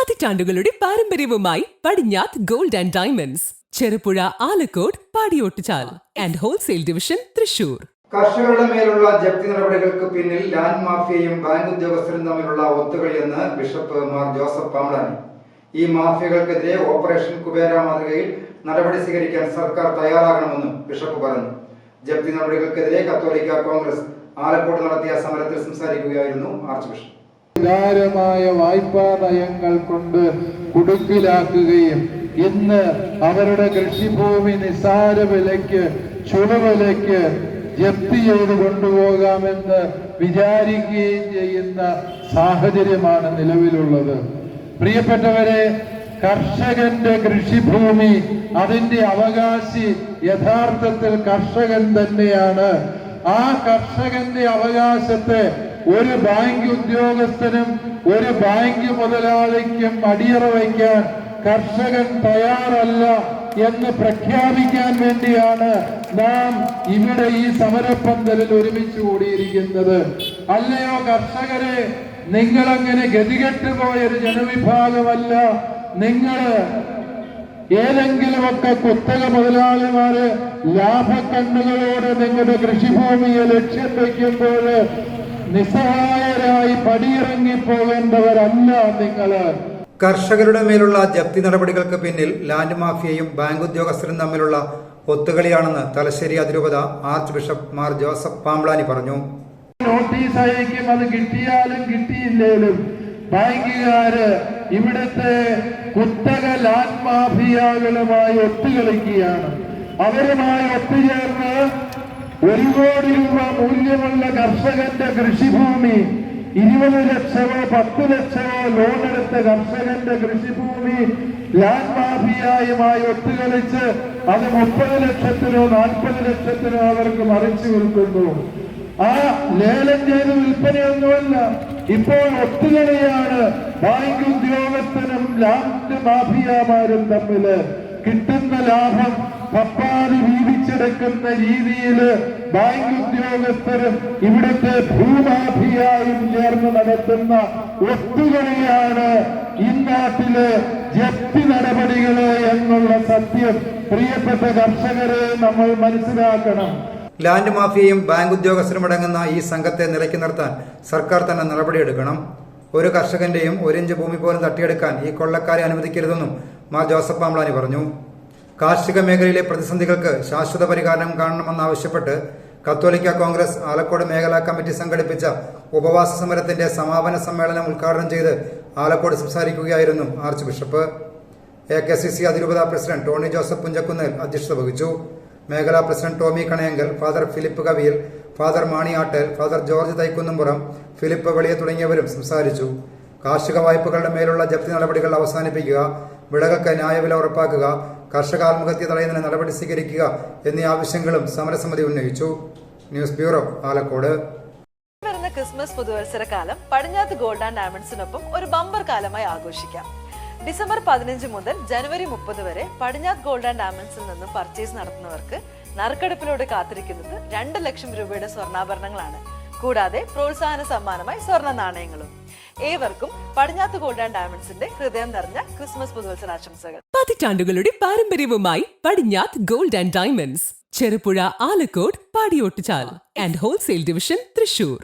പതിറ്റാണ്ടുകളുടെ പാരമ്പര്യവുമായി Padinjath gold and diamonds, Cherupuzha, Alakode, Padiyottuchal and wholesale division, Thrissur. കർഷകരുടെ മേലുള്ള ജപ്തി നടപടികൾക്ക് പിന്നിൽ ലാൻഡ് മാഫിയയും ബാങ്ക് ഉദ്യോഗസ്ഥരും തമ്മിലുള്ള ഒത്തുകളിയെന്ന് ബിഷപ്പ് മാർ ജോസഫ് പാമ്പ്ലാനി. ഈ മാഫിയകൾക്കെതിരെ ഓപ്പറേഷൻ കുബേര മാതൃകയിൽ നടപടി സ്വീകരിക്കാൻ സർക്കാർ തയ്യാറാകണമെന്നും ബിഷപ്പ് പറഞ്ഞു. ജപ്തി നടപടികൾക്കെതിരെ കത്തോലിക്ക കോൺഗ്രസ് ആലക്കോട് നടത്തിയ സമരത്തിൽ സംസാരിക്കുകയായിരുന്നു ആർച്ച് ബിഷപ്പ്. വികാരമായ വായ്പാ നയങ്ങൾ കൊണ്ട് കുടുക്കിലാക്കുകയും ഇന്ന് അവരുടെ കൃഷിഭൂമി നിസ്സാര വിലയ്ക്ക്, ചുളുവിലയ്ക്ക് ജപ്തി ചെയ്ത് കൊണ്ടുപോകാമെന്ന് വിചാരിക്കുകയും ചെയ്യുന്ന സാഹചര്യമാണ് നിലവിലുള്ളത്. പ്രിയപ്പെട്ടവരെ, കർഷകന്റെ കൃഷിഭൂമി, അതിന്റെ അവകാശി യഥാർത്ഥത്തിൽ കർഷകൻ തന്നെയാണ്. ആ കർഷകന്റെ അവകാശത്തെ ഒരു ബാങ്ക് ഉദ്യോഗസ്ഥനും ഒരു ബാങ്ക് മുതലാളിക്കും അടിയറ വയ്ക്കാൻ കർഷകൻ തയ്യാറല്ല എന്ന് പ്രഖ്യാപിക്കാൻ വേണ്ടിയാണ് നാം ഇവിടെ ഈ സമരപ്പന്തലിൽ ഒരുമിച്ച് കൂടിയിരിക്കുന്നത്. അല്ലയോ കർഷകരെ, നിങ്ങളങ്ങനെ ഗതികെട്ടുപോയൊരു ജനവിഭാഗമല്ല. നിങ്ങള് ഏതെങ്കിലുമൊക്കെ കുത്തക മുതലാളിമാര് ലാഭക്കണ്ണുകളോട് നിങ്ങളുടെ കൃഷിഭൂമിയെ ലക്ഷ്യം വയ്ക്കുമ്പോൾ നിസ്സഹായരായി പടിയിറങ്ങി പോകേണ്ടവരല്ല നിങ്ങള്. കർഷകരുടെ മേലുള്ള ജപ്തി നടപടികൾക്ക് പിന്നിൽ ലാൻഡ് മാഫിയയും ബാങ്ക് ഉദ്യോഗസ്ഥരും തമ്മിലുള്ള ഒത്തുകളിയാണെന്ന് തലശ്ശേരി അതിരൂപത arch bishop Mar Joseph Pamplany പറഞ്ഞു. നോട്ടീസ് അയക്കും, അത് കിട്ടിയാലും കിട്ടിയില്ലേലും ബാങ്കുകാര് ഇവിടുത്തെ കുത്തക ലാൻഡ് മാഫിയകളുമായി ഒത്തുകളിക്കുകയാണ്. അവരുമായി ഒത്തുചേർന്ന് 1 കോടി രൂപ മൂല്യമുള്ള കർഷകന്റെ കൃഷിഭൂമി, 20 ലക്ഷമോ 10 ലക്ഷമോ ലോണെടുത്ത കർഷകന്റെ കൃഷിഭൂമി ലാൻഡ് മാഫിയയുമായി ഒത്തുകളിച്ച് അത് 30 ലക്ഷത്തിനോ 40 ലക്ഷത്തിനോ അവർക്ക് മറിച്ചു വിൽക്കുന്നു. ആ ലേലം ചെയ്ത് വിൽപ്പനയൊന്നുമല്ല, ഇപ്പോൾ ഒത്തുകളിയാണ് ബാങ്ക് ഉദ്യോഗസ്ഥനും ലാൻഡ് മാഫിയമാരും തമ്മില്. കിട്ടുന്ന ലാഭം കപ്പാതി വീതിച്ചെടുക്കുന്ന രീതിയിൽ ബാങ്ക് ഉദ്യോഗസ്ഥരും ഇവിടുത്തെ ഭൂമാഫിയായും ചേർന്ന് നടത്തുന്ന ഒത്തുകളിയാണ് ഈ നാട്ടിലെ ജപ്തി നടപടികള് എന്നുള്ള സത്യം പ്രിയപ്പെട്ട കർഷകരെ നമ്മൾ മനസ്സിലാക്കണം. ലാൻഡ് മാഫിയയും ബാങ്ക് ഉദ്യോഗസ്ഥരും അടങ്ങുന്ന ഈ സംഘത്തെ നിലയ്ക്ക് നിർത്താൻ സർക്കാർ തന്നെ നടപടിയെടുക്കണം. ഒരു കർഷകന്റെയും 1 ഇഞ്ച് ഭൂമി പോലും തട്ടിയെടുക്കാൻ ഈ കൊള്ളക്കാരെ അനുവദിക്കരുതെന്നും മാർ ജോസഫ് പാമ്പ്ലാനി പറഞ്ഞു. കാർഷിക മേഖലയിലെ പ്രതിസന്ധികൾക്ക് ശാശ്വത പരിഹാരം കാണണമെന്നാവശ്യപ്പെട്ട് കത്തോലിക്ക കോൺഗ്രസ് ആലക്കോട് മേഖലാ കമ്മിറ്റി സംഘടിപ്പിച്ച ഉപവാസ സമരത്തിന്റെ സമാപന സമ്മേളനം ഉദ്ഘാടനം ചെയ്ത് ആലക്കോട് സംസാരിക്കുകയായിരുന്നു ആർച്ച് ബിഷപ്പ്. AKCC അതിരൂപത പ്രസിഡന്റ് ടോണി ജോസഫ് പുഞ്ചക്കുന്നേൽ അധ്യക്ഷത വഹിച്ചു. മേഖലാ president Tomy Kanayankal, father Philip Kaviyil, father Mani Attel, father George Thaikkunnumpuram, Philip Veliya തുടങ്ങിയവരും സംസാരിച്ചു. കാർഷിക വായ്പകളുടെ മേലുള്ള ജപ്തി നടപടികൾ അവസാനിപ്പിക്കുക, വിളകൾക്ക് ന്യായവില ഉറപ്പാക്കുക, കർഷക ആത്മഹത്യ തടയുന്നതിന് നടപടി സ്വീകരിക്കുക എന്നീ ആവശ്യങ്ങളും സമരസമിതി ഉന്നയിച്ചു. News bureau, Alakode. വരുന്ന ക്രിസ്മസ് പുതുവത്സരകാലം പടിഞ്ഞാത്ത് ഗോൾഡ് ആൻഡ് ഡയമണ്ട്സിനൊപ്പം ഒരു ബമ്പർ കാലമായി ആഘോഷിക്കാം. ഡിസംബർ 15 മുതൽ ജനുവരി 30 വരെ പടിഞ്ഞാത്ത് ഗോൾഡ് ആൻഡ് ഡയമണ്ട്സിൽ നിന്നും പർച്ചേസ് നടത്തുന്നവർക്ക് നറുക്കെടുപ്പിലൂടെ കാത്തിരിക്കുന്നത് 2 ലക്ഷം രൂപയുടെ സ്വർണ്ണാഭരണങ്ങളാണ്. കൂടാതെ പ്രോത്സാഹന സമ്മാനമായി സ്വർണ്ണ നാണയങ്ങളും. ഏവർക്കും പടിഞ്ഞാത്ത് ഗോൾഡ് ആൻഡ് ഡയമണ്ട്സിന്റെ ഹൃദയം നിറഞ്ഞ ക്രിസ്മസ് പുതുവത്സരാശംസകൾ. പതിറ്റാണ്ടുകളുടെ പാരമ്പര്യവുമായി Padinjath gold and diamonds, Cherupuzha, Alakode, Padiyottuchal and wholesale division, Thrissur.